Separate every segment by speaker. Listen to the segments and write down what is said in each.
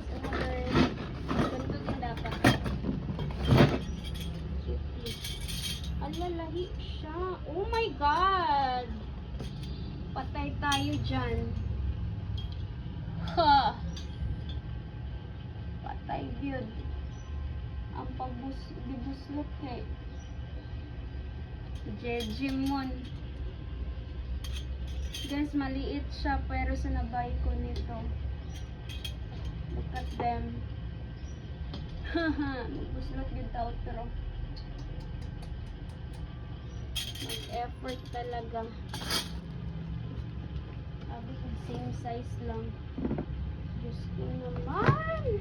Speaker 1: size order. Ganito din dapat. Alalahi siya. Oh my God! Patay tayo dyan. Ha! Patay yun. Ang pagbuslot eh. Jejimon. Guys, maliit siya pero sa nabay ko nito. Look at them. Haha, magbuslot yung outro. Mag-effort talaga. Sabi ko, same size lang. Diyos ko naman.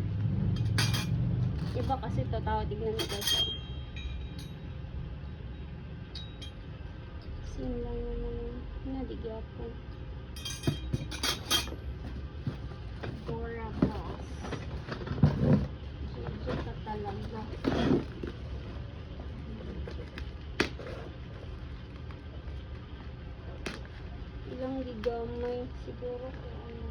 Speaker 1: Iba kasi ito, tao, tignan mo guys. Same lang naman. Nadigyan ko. Adorables. Jojo ka talaga. Ilang gigamay siguro kung ano.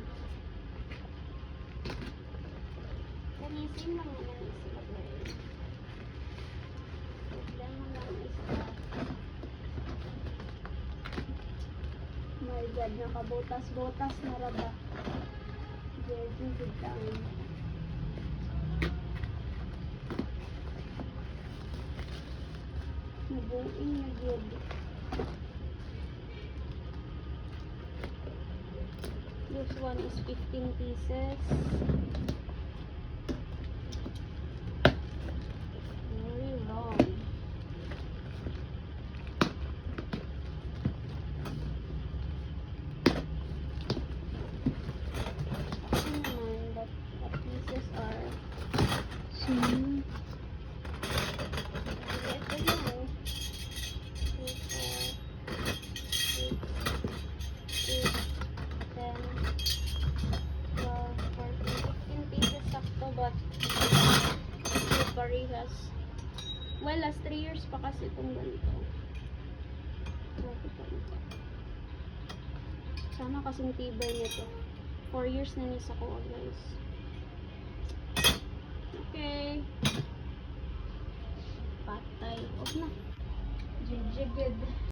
Speaker 1: Kanisin lang naman sila guys. Problema lang is my God, nakabutas-butas na raba. Jeju biglang. Nabuing na yun. This one is 15 pieces. Very long. The pieces are so parehas. Well, last 3 years pa kasi itong ganito. Sana kasing tibay nito. 4 years na nisa ko, guys. Okay. Patay. Off na. Jijigid.